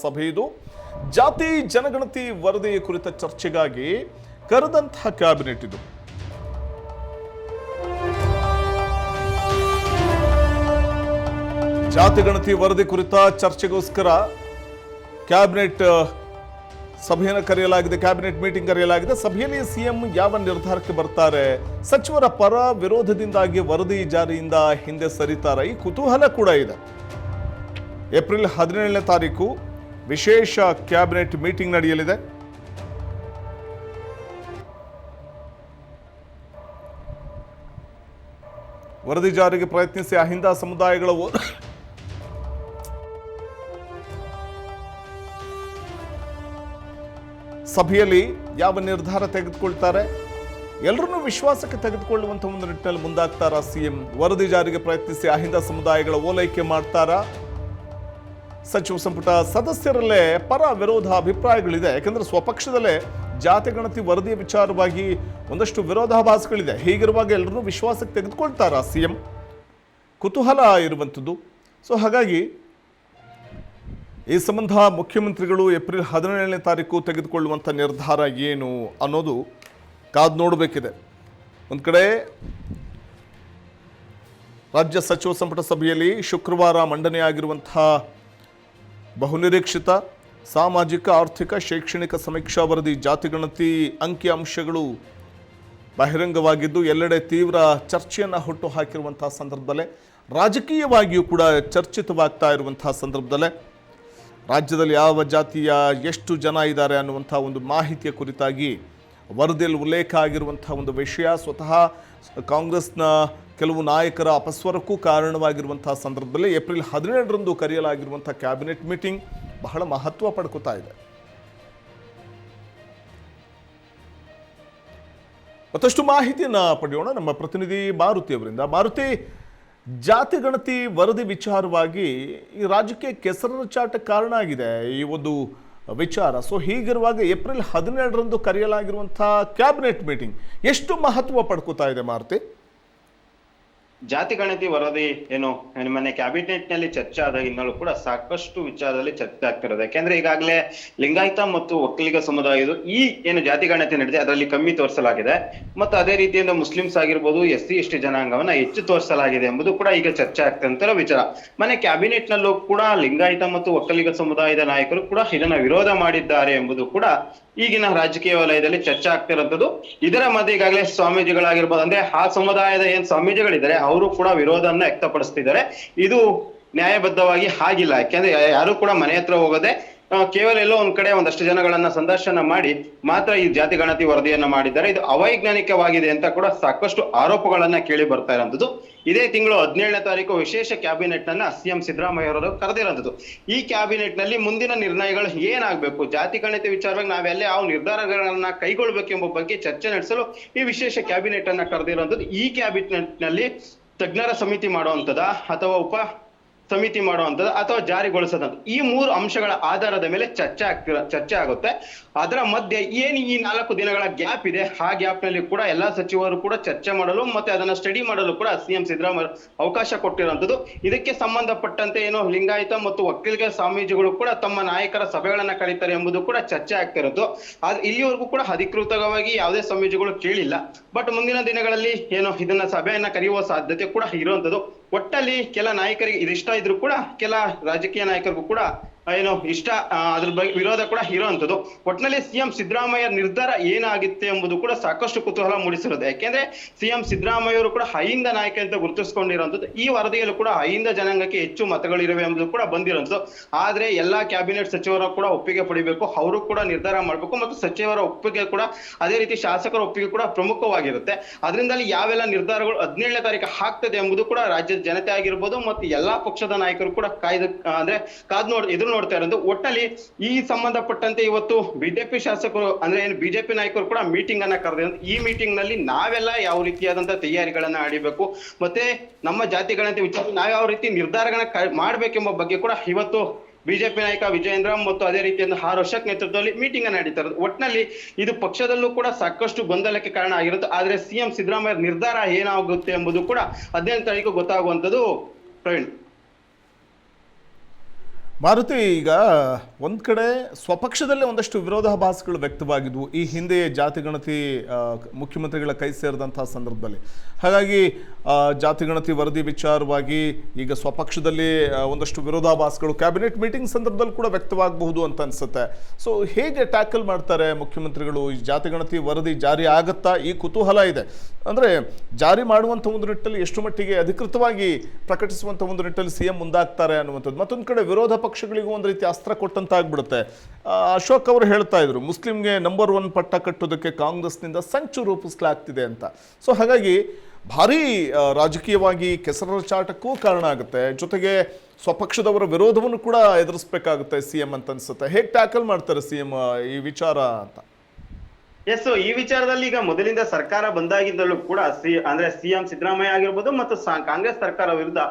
ಸಭೆ ಇದು. ಜಾತಿ ಜನಗಣತಿ ವರದಿ ಕುರಿತ ಚರ್ಚೆಗಾಗಿ ಕರೆದಂತಹ ಕ್ಯಾಬಿನೆಟ್ ಇದು. ಜಾತಿ ಗಣತಿ ವರದಿ ಕುರಿತ ಚರ್ಚೆಗೋಸ್ಕರ ಕ್ಯಾಬಿನೆಟ್ ಸಭೆಯನ್ನು ಕರೆಯಲಾಗಿದೆ, ಕ್ಯಾಬಿನೆಟ್ ಮೀಟಿಂಗ್ ಕರೆಯಲಾಗಿದೆ. ಸಭೆಯಲ್ಲಿ ಸಿಎಂ ಯಾವ ನಿರ್ಧಾರಕ್ಕೆ ಬರ್ತಾರೆ, ಸಚಿವರ ಪರ ವಿರೋಧದಿಂದಾಗಿ ವರದಿ ಜಾರಿಯಿಂದ ಹಿಂದೆ ಸರಿತಾರೆ, ಈ ಕುತೂಹಲ ಕೂಡ ಇದೆ. ಏಪ್ರಿಲ್ 17ನೇ ತಾರೀಕು ವಿಶೇಷ ಕ್ಯಾಬಿನೆಟ್ ಮೀಟಿಂಗ್ ನಡೆಯಲಿದೆ. ವರದಿ ಜಾರಿಗೆ ಪ್ರಯತ್ನಿಸಿ ಅಹಿಂದ ಸಮುದಾಯಗಳ ಸಭೆಯಲ್ಲಿ ಯಾವ ನಿರ್ಧಾರ ತೆಗೆದುಕೊಳ್ತಾರೆ, ಎಲ್ಲರನ್ನೂ ವಿಶ್ವಾಸಕ್ಕೆ ತೆಗೆದುಕೊಳ್ಳುವಂಥ ಒಂದು ನಿಟ್ಟಿನಲ್ಲಿ ಮುಂದಾಗ್ತಾರಾ ಸಿಎಂ? ವರದಿ ಜಾರಿಗೆ ಪ್ರಯತ್ನಿಸಿ ಅಹಿಂದ ಸಮುದಾಯಗಳ ಓಲೈಕೆ ಮಾಡ್ತಾರಾ? ಸಚಿವ ಸಂಪುಟ ಸದಸ್ಯರಲ್ಲೇ ಪರ ವಿರೋಧ ಅಭಿಪ್ರಾಯಗಳಿದೆ. ಯಾಕಂದ್ರೆ ಸ್ವಪಕ್ಷದಲ್ಲೇ ಜಾತಿ ಗಣತಿ ವರದಿಯ ವಿಚಾರವಾಗಿ ಒಂದಷ್ಟು ವಿರೋಧಾಭಾಸಗಳಿದೆ. ಹೀಗಿರುವಾಗ ಎಲ್ಲರನ್ನೂ ವಿಶ್ವಾಸಕ್ಕೆ ತೆಗೆದುಕೊಳ್ತಾರಾ ಸಿಎಂ? ಕುತೂಹಲ ಇರುವಂಥದ್ದು. ಸೊ ಹಾಗಾಗಿ ಈ ಸಂಬಂಧ ಮುಖ್ಯಮಂತ್ರಿಗಳು ಏಪ್ರಿಲ್ 17ನೇ ತಾರೀಕು ತೆಗೆದುಕೊಳ್ಳುವಂಥ ನಿರ್ಧಾರ ಏನು ಅನ್ನೋದು ಕಾದು ನೋಡಬೇಕಿದೆ. ಒಂದು ಕಡೆ ರಾಜ್ಯ ಸಚಿವ ಸಂಪುಟ ಸಭೆಯಲ್ಲಿ ಶುಕ್ರವಾರ ಮಂಡನೆಯಾಗಿರುವಂಥ ಬಹುನಿರೀಕ್ಷಿತ ಸಾಮಾಜಿಕ ಆರ್ಥಿಕ ಶೈಕ್ಷಣಿಕ ಸಮೀಕ್ಷಾ ವರದಿ ಜಾತಿ ಗಣತಿ ಅಂಕಿ ಅಂಶಗಳು ಬಹಿರಂಗವಾಗಿದ್ದು ಎಲ್ಲೆಡೆ ತೀವ್ರ ಚರ್ಚೆಯನ್ನು ಹುಟ್ಟು ಹಾಕಿರುವಂಥ ಸಂದರ್ಭದಲ್ಲೇ, ರಾಜಕೀಯವಾಗಿಯೂ ಕೂಡ ಚರ್ಚಿತವಾಗ್ತಾ ಇರುವಂಥ ಸಂದರ್ಭದಲ್ಲೇ ರಾಜ್ಯದಲ್ಲಿ ಯಾವ ಜಾತಿಯ ಎಷ್ಟು ಜನ ಇದ್ದಾರೆ ಅನ್ನುವಂಥ ಒಂದು ಮಾಹಿತಿಯ ಕುರಿತಾಗಿ ವರದಿಯಲ್ಲಿ ಉಲ್ಲೇಖ ಆಗಿರುವಂಥ ಒಂದು ವಿಷಯ ಸ್ವತಃ ಕಾಂಗ್ರೆಸ್ನ ಕೆಲವು ನಾಯಕರ ಅಪಸ್ವರಕ್ಕೂ ಕಾರಣವಾಗಿರುವಂಥ ಸಂದರ್ಭದಲ್ಲಿ ಏಪ್ರಿಲ್ 17ರಂದು ಕರೆಯಲಾಗಿರುವಂಥ ಕ್ಯಾಬಿನೆಟ್ ಮೀಟಿಂಗ್ ಬಹಳ ಮಹತ್ವ ಪಡ್ಕೊತಾ ಇದೆ. ಮತ್ತಷ್ಟು ಮಾಹಿತಿಯನ್ನು ಪಡೆಯೋಣ ನಮ್ಮ ಪ್ರತಿನಿಧಿ ಮಾರುತಿ ಅವರಿಂದ. ಮಾರುತಿ, ಜಾತಿ ಗಣತಿ ವರದಿ ವಿಚಾರವಾಗಿ ಈ ರಾಜ್ಯಕ್ಕೆ ಕೆಸರು ಚಾಟ ಕಾರಣ ಆಗಿದೆ ಈ ಒಂದು ವಿಚಾರ. ಸೊ ಹೀಗಿರುವಾಗ ಏಪ್ರಿಲ್ 17ರಂದು ಕರೆಯಲಾಗಿರುವಂಥ ಕ್ಯಾಬಿನೆಟ್ ಮೀಟಿಂಗ್ ಎಷ್ಟು ಮಹತ್ವ ಪಡ್ಕೋತಾ ಇದೆ ಮಾರುತಿ? ಜಾತಿ ಗಣತಿ ವರದಿ ಏನು ಮೊನ್ನೆ ಕ್ಯಾಬಿನೆಟ್ ನಲ್ಲಿ ಚರ್ಚೆ ಆದಾಗಿಂದಲೂ ಕೂಡ ಸಾಕಷ್ಟು ವಿಚಾರದಲ್ಲಿ ಚರ್ಚೆ ಆಗ್ತಿರೋದು. ಯಾಕೆಂದ್ರೆ ಈಗಾಗಲೇ ಲಿಂಗಾಯತ ಮತ್ತು ಒಕ್ಕಲಿಗ ಸಮುದಾಯದ ಈ ಏನು ಜಾತಿ ಗಣತಿ ನಡೆದಿದೆ ಅದರಲ್ಲಿ ಕಮ್ಮಿ ತೋರಿಸಲಾಗಿದೆ, ಮತ್ತು ಅದೇ ರೀತಿಯಿಂದ ಮುಸ್ಲಿಮ್ಸ್ ಆಗಿರ್ಬೋದು, SC ST ಜನಾಂಗವನ್ನ ಹೆಚ್ಚು ತೋರಿಸಲಾಗಿದೆ ಎಂಬುದು ಕೂಡ ಈಗ ಚರ್ಚೆ ಆಗ್ತಿರೋ ವಿಚಾರ. ಮೊನ್ನೆ ಕ್ಯಾಬಿನೆಟ್ ನಲ್ಲೂ ಕೂಡ ಲಿಂಗಾಯತ ಮತ್ತು ಒಕ್ಕಲಿಗ ಸಮುದಾಯದ ನಾಯಕರು ಕೂಡ ಇದನ್ನ ವಿರೋಧ ಮಾಡಿದ್ದಾರೆ ಎಂಬುದು ಕೂಡ ಈಗಿನ ರಾಜಕೀಯ ವಲಯದಲ್ಲಿ ಚರ್ಚೆ ಆಗ್ತಿರೋಂಥದ್ದು. ಇದರ ಮಧ್ಯೆ ಈಗಾಗಲೇ ಸ್ವಾಮೀಜಿಗಳಾಗಿರ್ಬೋದು, ಅಂದ್ರೆ ಆ ಸಮುದಾಯದ ಏನ್ ಸ್ವಾಮೀಜಿಗಳಿದ್ದಾರೆ ಅವರು ಕೂಡ ವಿರೋಧವನ್ನ ವ್ಯಕ್ತಪಡಿಸ್ತಿದ್ದಾರೆ. ಇದು ನ್ಯಾಯಬದ್ಧವಾಗಿ ಆಗಿಲ್ಲ. ಯಾಕೆಂದ್ರೆ ಯಾರು ಕೂಡ ಮನೆ ಹತ್ರ ಹೋಗದೆ ಕೇವಲ ಎಲ್ಲೋ ಒಂದ್ ಕಡೆ ಒಂದಷ್ಟು ಜನಗಳನ್ನ ಸಂದರ್ಶನ ಮಾಡಿ ಮಾತ್ರ ಈ ಜಾತಿ ಗಣತಿ ವರದಿಯನ್ನ ಮಾಡಿದ್ದಾರೆ. ಇದು ಅವೈಜ್ಞಾನಿಕವಾಗಿದೆ ಅಂತ ಕೂಡ ಸಾಕಷ್ಟು ಆರೋಪಗಳನ್ನ ಕೇಳಿ ಬರ್ತಾ ಇರೋಂಥದ್ದು. ಇದೇ ತಿಂಗಳು 17ನೇ ತಾರೀಕು ವಿಶೇಷ ಕ್ಯಾಬಿನೆಟ್ ನನ್ನ ಸಿಎಂ ಸಿದ್ದರಾಮಯ್ಯ ಅವರು ಕರೆದಿರೋಂಥದ್ದು. ಈ ಕ್ಯಾಬಿನೆಟ್ ನಲ್ಲಿ ಮುಂದಿನ ನಿರ್ಣಯಗಳು ಏನಾಗಬೇಕು, ಜಾತಿ ಗಣತಿ ವಿಚಾರವಾಗಿ ನಾವೆಲ್ಲ ಯಾವ ನಿರ್ಧಾರಗಳನ್ನ ಕೈಗೊಳ್ಬೇಕೆಂಬ ಬಗ್ಗೆ ಚರ್ಚೆ ನಡೆಸಲು ಈ ವಿಶೇಷ ಕ್ಯಾಬಿನೆಟ್ ಅನ್ನ ಕರೆದಿರುವಂತದ್ದು. ಈ ಕ್ಯಾಬಿನೆಟ್ ನಲ್ಲಿ ತಜ್ಞರ ಸಮಿತಿ ಮಾಡುವಂತದ ಅಥವಾ ಉಪ ಸಮಿತಿ ಮಾಡುವಂಥದ್ದು ಅಥವಾ ಜಾರಿಗೊಳಿಸೋದಂತ ಈ 3 ಅಂಶಗಳ ಆಧಾರದ ಮೇಲೆ ಚರ್ಚೆ ಆಗುತ್ತೆ. ಅದರ ಮಧ್ಯೆ ಏನು ಈ 4 ದಿನಗಳ ಗ್ಯಾಪ್ ಇದೆ, ಆ ಗ್ಯಾಪ್ ನಲ್ಲಿ ಕೂಡ ಎಲ್ಲಾ ಸಚಿವರು ಕೂಡ ಚರ್ಚೆ ಮಾಡಲು ಮತ್ತೆ ಅದನ್ನ ಸ್ಟಡಿ ಮಾಡಲು ಕೂಡ ಸಿಎಂ ಸಿದ್ದರಾಮಯ್ಯ ಅವಕಾಶ ಕೊಟ್ಟಿರುವಂತದ್ದು. ಇದಕ್ಕೆ ಸಂಬಂಧಪಟ್ಟಂತೆ ಏನು ಲಿಂಗಾಯತ ಮತ್ತು ಒಕ್ಕಲಿಗ ಸ್ವಾಮೀಜಿಗಳು ಕೂಡ ತಮ್ಮ ನಾಯಕರ ಸಭೆಗಳನ್ನ ಕರೀತಾರೆ ಎಂಬುದು ಕೂಡ ಚರ್ಚೆ ಆಗ್ತಿರೋದು. ಇಲ್ಲಿವರೆಗೂ ಕೂಡ ಅಧಿಕೃತವಾಗಿ ಯಾವುದೇ ಸ್ವಾಮೀಜಿಗಳು ಕೇಳಿಲ್ಲ. ಬಟ್ ಮುಂದಿನ ದಿನಗಳಲ್ಲಿ ಏನು ಇದನ್ನ ಸಭೆಯನ್ನ ಕರೆಯುವ ಸಾಧ್ಯತೆ ಕೂಡ ಇರುವಂತದ್ದು. ಒಟ್ಟಲ್ಲಿ ಕೆಲ ನಾಯಕರಿಗೆ ಇದಿಷ್ಟ ಇದ್ರು ಕೂಡ ಕೆಲ ರಾಜಕೀಯ ನಾಯಕರಿಗೂ ಕೂಡ ಏನು ಇಷ್ಟ ಅದ್ರ ಬಗ್ಗೆ ವಿರೋಧ ಕೂಡ ಇರುವಂತದ್ದು. ಒಟ್ಟಿನಲ್ಲಿ ಸಿಎಂ ಸಿದ್ದರಾಮಯ್ಯ ನಿರ್ಧಾರ ಏನಾಗಿತ್ತು ಎಂಬುದು ಕೂಡ ಸಾಕಷ್ಟು ಕುತೂಹಲ ಮೂಡಿಸಿರೋದು. ಯಾಕೆಂದ್ರೆ ಸಿಎಂ ಸಿದ್ದರಾಮಯ್ಯ ಅವರು ಕೂಡ ಅಹಿಂದ ನಾಯಕ ಅಂತ ಗುರುತಿಸಿಕೊಂಡಿರುವಂತದ್ದು. ಈ ವರದಿಯಲ್ಲೂ ಕೂಡ ಅಹಿಂದ ಜನಾಂಗಕ್ಕೆ ಹೆಚ್ಚು ಮತಗಳಿರುವೆ ಎಂಬುದು ಕೂಡ ಬಂದಿರುವಂತದ್ದು. ಆದ್ರೆ ಎಲ್ಲಾ ಕ್ಯಾಬಿನೆಟ್ ಸಚಿವರ ಕೂಡ ಒಪ್ಪಿಗೆ ಪಡಿಬೇಕು, ಅವರು ಕೂಡ ನಿರ್ಧಾರ ಮಾಡಬೇಕು, ಮತ್ತು ಸಚಿವರ ಒಪ್ಪಿಗೆ ಕೂಡ ಅದೇ ರೀತಿ ಶಾಸಕರ ಒಪ್ಪಿಗೆ ಕೂಡ ಪ್ರಮುಖವಾಗಿರುತ್ತೆ. ಅದರಿಂದಲೇ ಯಾವೆಲ್ಲ ನಿರ್ಧಾರಗಳು 17ನೇ ತಾರೀಕು ಆಗ್ತದೆ ಎಂಬುದು ಕೂಡ ರಾಜ್ಯದ ಜನತೆ ಆಗಿರ್ಬೋದು ಮತ್ತು ಎಲ್ಲಾ ಪಕ್ಷದ ನಾಯಕರು ಕೂಡ ಎದುರು ನೋಡ್ತಾ ಇರೋದು. ಒಟ್ಟಲ್ಲಿ ಈ ಸಂಬಂಧಪಟ್ಟಂತೆ ಇವತ್ತು ಬಿಜೆಪಿ ಶಾಸಕರು ಅಂದ್ರೆ ಏನು ಬಿಜೆಪಿ ನಾಯಕರು ಕೂಡ ಮೀಟಿಂಗ್ ಅನ್ನ ಕರೆದಿರೋದು. ಈ ಮೀಟಿಂಗ್ ನಲ್ಲಿ ನಾವೆಲ್ಲ ಯಾವ ರೀತಿಯಾದಂತಹ ತಯಾರಿಗಳನ್ನ ಆಡಿಬೇಕು, ಮತ್ತೆ ನಮ್ಮ ಜಾತಿ ಗಣತಿ ವಿಚಾರ ನಾವ್ ಯಾವ ರೀತಿ ನಿರ್ಧಾರಗಳನ್ನ ಮಾಡ್ಬೇಕೆಂಬ ಬಗ್ಗೆ ಕೂಡ ಇವತ್ತು ಬಿಜೆಪಿ ನಾಯಕ ವಿಜಯೇಂದ್ರ ಮತ್ತು ಅದೇ ರೀತಿಯಿಂದ ಆರ್ ಅಶೋಕ್ ನೇತೃತ್ವದಲ್ಲಿ ಮೀಟಿಂಗ್ ಅನ್ನ ನಡೀತಾ ಇರೋದು. ಒಟ್ಟಿನಲ್ಲಿ ಇದು ಪಕ್ಷದಲ್ಲೂ ಕೂಡ ಸಾಕಷ್ಟು ಗೊಂದಲಕ್ಕೆ ಕಾರಣ ಆಗಿರುತ್ತೆ. ಆದ್ರೆ ಸಿಎಂ ಸಿದ್ದರಾಮಯ್ಯ ನಿರ್ಧಾರ ಏನಾಗುತ್ತೆ ಎಂಬುದು ಕೂಡ 17ನೇ ತಾರೀಕು ಗೊತ್ತಾಗುವಂತದ್ದು. ಪ್ರವೀಣ್. ಮಾರುತಿ, ಈಗ ಒಂದು ಕಡೆ ಸ್ವಪಕ್ಷದಲ್ಲೇ ಒಂದಷ್ಟು ವಿರೋಧಾಭಾಸಗಳು ವ್ಯಕ್ತವಾಗಿದ್ವು ಈ ಹಿಂದೆ ಜಾತಿಗಣತಿ ಮುಖ್ಯಮಂತ್ರಿಗಳ ಕೈ ಸೇರಿದಂತಹ ಸಂದರ್ಭದಲ್ಲಿ. ಹಾಗಾಗಿ ಜಾತಿಗಣತಿ ವರದಿ ವಿಚಾರವಾಗಿ ಈಗ ಸ್ವಪಕ್ಷದಲ್ಲಿ ಒಂದಷ್ಟು ವಿರೋಧಾಭಾಸಗಳು ಕ್ಯಾಬಿನೆಟ್ ಮೀಟಿಂಗ್ ಸಂದರ್ಭದಲ್ಲಿ ಕೂಡ ವ್ಯಕ್ತವಾಗಬಹುದು ಅಂತ ಅನ್ಸುತ್ತೆ. ಸೊ ಹೇಗೆ ಟ್ಯಾಕಲ್ ಮಾಡ್ತಾರೆ ಮುಖ್ಯಮಂತ್ರಿಗಳು? ಈ ಜಾತಿಗಣತಿ ವರದಿ ಜಾರಿ ಆಗತ್ತಾ ಈ ಕುತೂಹಲ ಇದೆ. ಅಂದರೆ ಜಾರಿ ಮಾಡುವಂಥ ಒಂದು ನಿಟ್ಟಲ್ಲಿ ಎಷ್ಟು ಮಟ್ಟಿಗೆ ಅಧಿಕೃತವಾಗಿ ಪ್ರಕಟಿಸುವಂಥ ಒಂದು ನಿಟ್ಟಲ್ಲಿ CM ಮುಂದಾಗ್ತಾರೆ ಅನ್ನುವಂಥದ್ದು. ಮತ್ತೊಂದು ಕಡೆ ವಿರೋಧ ಪಕ್ಷಗಳಿಗೂ ಒಂದು ರೀತಿ ಅಸ್ತ್ರ ಕೊಟ್ಟಂತಾಗ್ಬಿಡುತ್ತೆ. ಅಶೋಕ್ ಅವರು ಹೇಳ್ತಾ ಇದ್ರು, ಮುಸ್ಲಿಂಗೆ ನಂಬರ್ 1 ಪಟ್ಟ ಕಟ್ಟೋದಕ್ಕೆ ಕಾಂಗ್ರೆಸ್ನಿಂದ ಸಂಚು ರೂಪಿಸಲಾಗ್ತಿದೆ ಅಂತ. ಸೊ ಹಾಗಾಗಿ ಭಾರೀ ರಾಜಕೀಯವಾಗಿ ಕೆಸರಚಾಟಕ್ಕೂ ಕಾರಣ ಆಗುತ್ತೆ, ಜೊತೆಗೆ ಸ್ವಪಕ್ಷದವರ ವಿರೋಧವನ್ನು ಕೂಡ ಎದುರಿಸಬೇಕಾಗುತ್ತೆ CM ಅಂತ ಅನ್ಸುತ್ತೆ. ಹೇಗೆ ಟ್ಯಾಕಲ್ ಮಾಡ್ತಾರೆ CM ಈ ವಿಚಾರ ಅಂತ? ಎಸ್, ಈ ವಿಚಾರದಲ್ಲಿ ಈಗ ಮೊದಲಿಂದ ಸರ್ಕಾರ ಬಂದಾಗಿದ್ದಲ್ಲೂ ಕೂಡ ಅಂದ್ರೆ CM ಸಿದ್ದರಾಮಯ್ಯ ಆಗಿರ್ಬೋದು ಮತ್ತು ಕಾಂಗ್ರೆಸ್ ಸರ್ಕಾರ ವಿರುದ್ಧ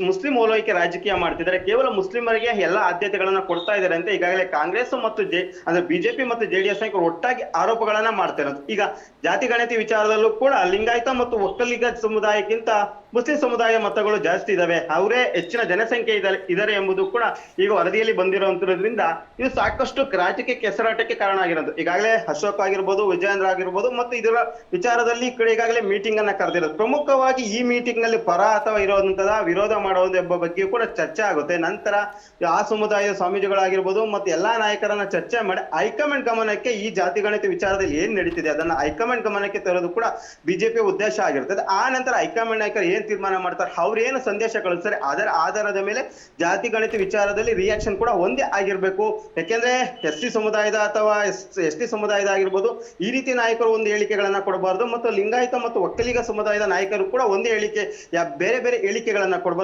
ಮುಸ್ಲಿಂ ಓಲೈಕೆ ರಾಜಕೀಯ ಮಾಡ್ತಿದ್ದಾರೆ. ಕೇವಲ ಮುಸ್ಲಿಮರಿಗೆ ಎಲ್ಲಾ ಆದ್ಯತೆಗಳನ್ನ ಕೊಡ್ತಾ ಇದ್ದಾರೆ ಅಂತ ಈಗಾಗಲೇ ಕಾಂಗ್ರೆಸ್ ಮತ್ತು ಅಂದ್ರೆ ಬಿಜೆಪಿ ಮತ್ತು JDS ನಾಯಕರು ಒಟ್ಟಾಗಿ ಆರೋಪಗಳನ್ನ ಮಾಡ್ತಾ ಇರೋದು. ಈಗ ಜಾತಿ ಗಣತಿ ವಿಚಾರದಲ್ಲೂ ಕೂಡ ಲಿಂಗಾಯತ ಮತ್ತು ಒಕ್ಕಲಿಗ ಸಮುದಾಯಕ್ಕಿಂತ ಮುಸ್ಲಿಂ ಸಮುದಾಯ ಮತಗಳು ಜಾಸ್ತಿ ಇದಾವೆ, ಅವರೇ ಹೆಚ್ಚಿನ ಜನಸಂಖ್ಯೆ ಇದ್ದಾರೆ ಎಂಬುದು ಕೂಡ ಈಗ ವರದಿಯಲ್ಲಿ ಬಂದಿರುವಂತದ್ರಿಂದ ಇದು ಸಾಕಷ್ಟು ರಾಜಕೀಯ ಕೆಸರಾಟಕ್ಕೆ ಕಾರಣ ಆಗಿರೋದು. ಈಗಾಗಲೇ ಅಶೋಕ್ ಆಗಿರ್ಬೋದು, ವಿಜಯೇಂದ್ರ ಆಗಿರ್ಬೋದು ಮತ್ತು ಇದರ ವಿಚಾರದಲ್ಲಿ ಈ ಕಡೆ ಈಗಾಗಲೇ ಮೀಟಿಂಗ್ ಅನ್ನ ಕರೆದಿರೋದು. ಪ್ರಮುಖವಾಗಿ ಈ ಮೀಟಿಂಗ್ ನಲ್ಲಿ ಪರ ಅಥವಾ ಇರುವಂತಹ ವಿರೋಧ ಮಾಡೋದು ಎಂಬ ಬಗ್ಗೆ ಕೂಡ ಚರ್ಚೆ ಆಗುತ್ತೆ. ನಂತರ ಆ ಸಮುದಾಯದ ಸ್ವಾಮೀಜಿಗಳಾಗಿರ್ಬೋದು ಮತ್ತೆ ಎಲ್ಲಾ ನಾಯಕರನ್ನ ಚರ್ಚೆ ಮಾಡಿ ಹೈಕಮಾಂಡ್ ಗಮನಕ್ಕೆ ಈ ಜಾತಿ ಗಣತಿ ವಿಚಾರದಲ್ಲಿ ಏನ್ ನಡೀತಿದೆ ಅದನ್ನ ಹೈಕಮಾಂಡ್ ಗಮನಕ್ಕೆ ತರೋದು ಕೂಡ ಬಿಜೆಪಿ ಉದ್ದೇಶ ಆಗಿರ್ತದೆ. ಆ ನಂತರ ಹೈಕಮಾಂಡ್ ನಾಯಕರು ಏನ್ ತೀರ್ಮಾನ ಮಾಡ್ತಾರೆ, ಅವ್ರು ಏನು ಸಂದೇಶ ಕಳಿಸ್ತಾರೆ, ಅದರ ಆಧಾರದ ಮೇಲೆ ಜಾತಿ ಗಣತಿ ವಿಚಾರದಲ್ಲಿ ರಿಯಾಕ್ಷನ್ ಕೂಡ ಒಂದೇ ಆಗಿರ್ಬೇಕು. ಯಾಕೆಂದ್ರೆ SC ಸಮುದಾಯದ ಅಥವಾ ST ಸಮುದಾಯದ ಆಗಿರ್ಬೋದು ಈ ರೀತಿ ನಾಯಕರು ಒಂದು ಹೇಳಿಕೆಗಳನ್ನ ಕೊಡಬಾರ್ದು, ಮತ್ತು ಲಿಂಗಾಯತ ಮತ್ತು ಒಕ್ಕಲಿಗ ಸಮುದಾಯದ ನಾಯಕರು ಕೂಡ ಒಂದೇ ಹೇಳಿಕೆ, ಬೇರೆ ಬೇರೆ ಹೇಳಿಕೆಗಳನ್ನ ಕೊಡಬಾರ್ದು.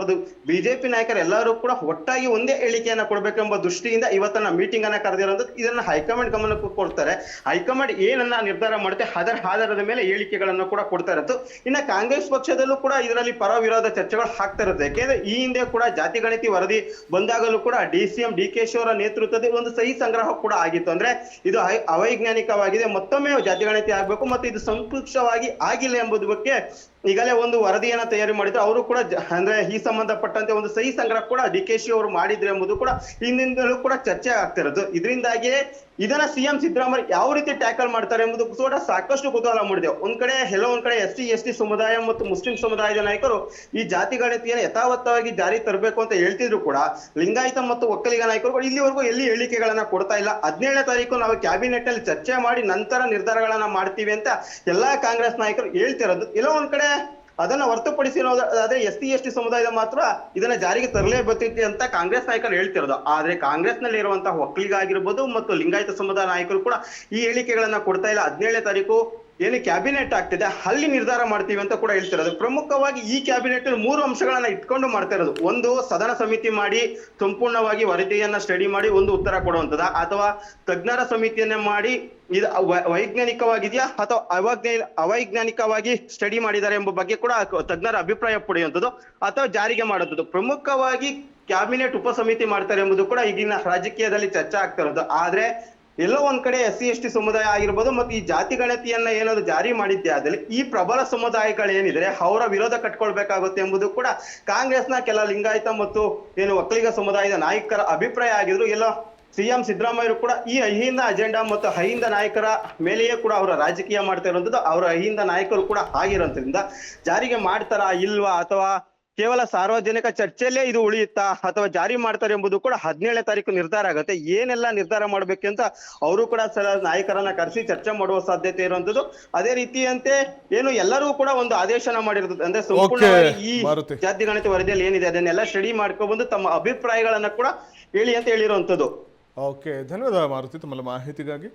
ಬಿಜೆಪಿ ನಾಯಕರು ಎಲ್ಲರೂ ಕೂಡ ಒಟ್ಟಾಗಿ ಒಂದೇ ಹೇಳಿಕೆಯನ್ನ ಕೊಡ್ಬೇಕೆಂಬ ದೃಷ್ಟಿಯಿಂದ ಇವತ್ತನ್ನ ಮೀಟಿಂಗ್ ಅನ್ನ ಕರೆದಿರೋದು. ಇದನ್ನ ಹೈಕಮಾಂಡ್ ಗಮನಕ್ಕೂ ಕೊಡ್ತಾರೆ. ಹೈಕಮಾಂಡ್ ಏನನ್ನ ನಿರ್ಧಾರ ಮಾಡುತ್ತೆ ಅದರ ಆಧಾರದ ಮೇಲೆ ಹೇಳಿಕೆಗಳನ್ನ ಕೂಡ ಕೊಡ್ತಾ ಇರೋದು. ಇನ್ನ ಕಾಂಗ್ರೆಸ್ ಪಕ್ಷದಲ್ಲೂ ಕೂಡ ಇದರಲ್ಲಿ ಪರ ವಿರೋಧ ಚರ್ಚೆಗಳು ಆಗ್ತಾ ಇರುತ್ತೆ. ಯಾಕೆಂದ್ರೆ ಈ ಹಿಂದೆ ಕೂಡ ಜಾತಿ ಗಣತಿ ವರದಿ ಬಂದಾಗಲೂ ಕೂಡ CM DK ಅವರ ನೇತೃತ್ವದಲ್ಲಿ ಒಂದು ಸಹಿ ಸಂಗ್ರಹ ಕೂಡ ಆಗಿತ್ತು. ಅಂದ್ರೆ ಇದು ಅವೈಜ್ಞಾನಿಕವಾಗಿದೆ, ಮತ್ತೊಮ್ಮೆ ಜಾತಿ ಗಣತಿ ಆಗ್ಬೇಕು ಮತ್ತು ಇದು ಸಂಪೂರ್ಣವಾಗಿ ಆಗಿಲ್ಲ ಎಂಬುದು ಬಗ್ಗೆ ಈಗಲೇ ಒಂದು ವರದಿಯನ್ನ ತಯಾರಿ ಮಾಡಿದ್ರು. ಅವರು ಕೂಡ ಅಂದ್ರೆ ಈ ಸಂಬಂಧಪಟ್ಟಂತೆ ಒಂದು ಸಹಿ ಸಂಗ್ರಹ ಕೂಡ DK ಅವರು ಮಾಡಿದ್ರು ಎಂಬುದು ಕೂಡ ಹಿಂದಿಂದಲೂ ಕೂಡ ಚರ್ಚೆ ಆಗ್ತಿರೋದು. ಇದರಿಂದಾಗಿಯೇ ಇದನ್ನ CM ಸಿದ್ದರಾಮಯ್ಯ ಯಾವ ರೀತಿ ಟ್ಯಾಕಲ್ ಮಾಡ್ತಾರೆ ಎಂಬುದು ಕೂಡ ಸಾಕಷ್ಟು ಕುತೂಹಲ ಮೂಡಿದೆ. ಒಂದ್ ಕಡೆ ಒಂದ್ ಕಡೆ SC ST ಸಮುದಾಯ ಮತ್ತು ಮುಸ್ಲಿಂ ಸಮುದಾಯದ ನಾಯಕರು ಈ ಜಾತಿ ಗಣತಿಯನ್ನು ಯಥಾವತ್ತವಾಗಿ ಜಾರಿ ತರಬೇಕು ಅಂತ ಹೇಳ್ತಿದ್ರು ಕೂಡ ಲಿಂಗಾಯತ ಮತ್ತು ಒಕ್ಕಲಿಗ ನಾಯಕರು ಇಲ್ಲಿವರೆಗೂ ಎಲ್ಲಿ ಹೇಳಿಕೆಗಳನ್ನ ಕೊಡ್ತಾ ಇಲ್ಲ. 17ನೇ ತಾರೀಕು ನಾವು ಕ್ಯಾಬಿನೆಟ್ ನಲ್ಲಿ ಚರ್ಚೆ ಮಾಡಿ ನಂತರ ನಿರ್ಧಾರಗಳನ್ನ ಮಾಡ್ತೀವಿ ಅಂತ ಎಲ್ಲಾ ಕಾಂಗ್ರೆಸ್ ನಾಯಕರು ಹೇಳ್ತಿರೋದು. ಎಲ್ಲೋ ಒಂದ್ ಕಡೆ ಅದನ್ನ ಹೊರತುಪಡಿಸಿರೋದಾದ್ರೆ SC ST ಸಮುದಾಯದ ಮಾತ್ರ ಇದನ್ನ ಜಾರಿಗೆ ತರಲೇಬೇಕಿತ್ತು ಅಂತ ಕಾಂಗ್ರೆಸ್ ನಾಯಕರು ಹೇಳ್ತಿರೋದು. ಆದ್ರೆ ಕಾಂಗ್ರೆಸ್ ನಲ್ಲಿ ಇರುವಂತಹ ಒಕ್ಕಲಿಗ ಆಗಿರ್ಬೋದು ಮತ್ತು ಲಿಂಗಾಯತ ಸಮುದಾಯ ನಾಯಕರು ಕೂಡ ಈ ಹೇಳಿಕೆಗಳನ್ನ ಕೊಡ್ತಾ ಇಲ್ಲ. 17ನೇ ತಾರೀಕು ಏನು ಕ್ಯಾಬಿನೆಟ್ ಆಗ್ತಿದೆ ಅಲ್ಲಿ ನಿರ್ಧಾರ ಮಾಡ್ತೀವಿ ಅಂತ ಕೂಡ ಹೇಳ್ತಿರೋದು. ಪ್ರಮುಖವಾಗಿ ಈ ಕ್ಯಾಬಿನೆಟ್ 3 ಅಂಶಗಳನ್ನ ಇಟ್ಕೊಂಡು ಮಾಡ್ತಾ ಇರೋದು. ಒಂದು, ಸದನ ಸಮಿತಿ ಮಾಡಿ ಸಂಪೂರ್ಣವಾಗಿ ವರದಿಯನ್ನ ಸ್ಟಡಿ ಮಾಡಿ ಒಂದು ಉತ್ತರ ಕೊಡುವಂತದ, ಅಥವಾ ತಜ್ಞರ ಸಮಿತಿಯನ್ನ ಮಾಡಿ ಇದು ವೈಜ್ಞಾನಿಕವಾಗಿದೆಯಾ ಅಥವಾ ಅವೈಜ್ಞಾನಿಕವಾಗಿ ಸ್ಟಡಿ ಮಾಡಿದ್ದಾರೆ ಎಂಬ ಬಗ್ಗೆ ಕೂಡ ತಜ್ಞರ ಅಭಿಪ್ರಾಯ ಪಡೆಯುವಂಥದ್ದು, ಅಥವಾ ಜಾರಿಗೆ ಮಾಡುವಂಥದ್ದು. ಪ್ರಮುಖವಾಗಿ ಕ್ಯಾಬಿನೆಟ್ ಉಪಸಮಿತಿ ಮಾಡ್ತಾರೆ ಎಂಬುದು ಕೂಡ ಈಗಿನ ರಾಜಕೀಯದಲ್ಲಿ ಚರ್ಚೆ ಆಗ್ತಾ ಇರೋದು. ಆದ್ರೆ ಎಲ್ಲೋ ಒಂದ್ ಕಡೆ SC ST ಸಮುದಾಯ ಆಗಿರ್ಬೋದು ಮತ್ತು ಈ ಜಾತಿ ಗಣತಿಯನ್ನ ಏನಾದ್ರು ಜಾರಿ ಮಾಡಿದ್ದೆ ಆದಲ್ಲಿ ಈ ಪ್ರಬಲ ಸಮುದಾಯಗಳೇನಿದ್ರೆ ಅವರ ವಿರೋಧ ಕಟ್ಕೊಳ್ಬೇಕಾಗುತ್ತೆ ಎಂಬುದು ಕೂಡ ಕಾಂಗ್ರೆಸ್ನ ಕೆಲ ಲಿಂಗಾಯತ ಮತ್ತು ಏನು ಒಕ್ಕಲಿಗ ಸಮುದಾಯದ ನಾಯಕರ ಅಭಿಪ್ರಾಯ ಆಗಿದ್ರು. ಎಲ್ಲೋ CM ಸಿದ್ದರಾಮಯ್ಯರು ಕೂಡ ಈ ಅಹಿಂದ ಅಜೆಂಡಾ ಮತ್ತು ಅಹಿಂದ ನಾಯಕರ ಮೇಲೆಯೇ ಕೂಡ ಅವರ ರಾಜಕೀಯ ಮಾಡ್ತಾ ಇರುವಂತದ್ದು, ಅವರ ಅಹಿಂದ ನಾಯಕರು ಕೂಡ ಆಗಿರೋದ್ರಿಂದ ಜಾರಿಗೆ ಮಾಡ್ತಾರಾ ಇಲ್ವಾ ಅಥವಾ ಕೇವಲ ಸಾರ್ವಜನಿಕ ಚರ್ಚೆಯಲ್ಲೇ ಇದು ಉಳಿಯುತ್ತಾ ಅಥವಾ ಜಾರಿ ಮಾಡ್ತಾರೆ ಎಂಬುದು ಕೂಡ 17ನೇ ತಾರೀಕು ನಿರ್ಧಾರ ಆಗುತ್ತೆ. ಏನೆಲ್ಲ ನಿರ್ಧಾರ ಮಾಡ್ಬೇಕಂತ ಅವರು ಕೂಡ ನಾಯಕರನ್ನ ಕರೆಸಿ ಚರ್ಚೆ ಮಾಡುವ ಸಾಧ್ಯತೆ ಇರುವಂತದ್ದು. ಅದೇ ರೀತಿಯಂತೆ ಏನು ಎಲ್ಲರೂ ಕೂಡ ಒಂದು ಆದೇಶನ ಮಾಡಿರೋದು, ಅಂದ್ರೆ ಸಂಪೂರ್ಣವಾಗಿ ಈ ಜಾತಿ ಗಣತಿ ವರದಿಯಲ್ಲಿ ಏನಿದೆ ಅದನ್ನೆಲ್ಲ ಸ್ಟಡಿ ಮಾಡ್ಕೊಂಡ್ಬಂದು ತಮ್ಮ ಅಭಿಪ್ರಾಯಗಳನ್ನ ಕೂಡ ಹೇಳಿ ಅಂತ ಹೇಳಿರುವಂತದ್ದು. ಓಕೆ, ಧನ್ಯವಾದ ಮಾರುತಿ ತಮ್ಮ ಮಾಹಿತಿಗಾಗಿ.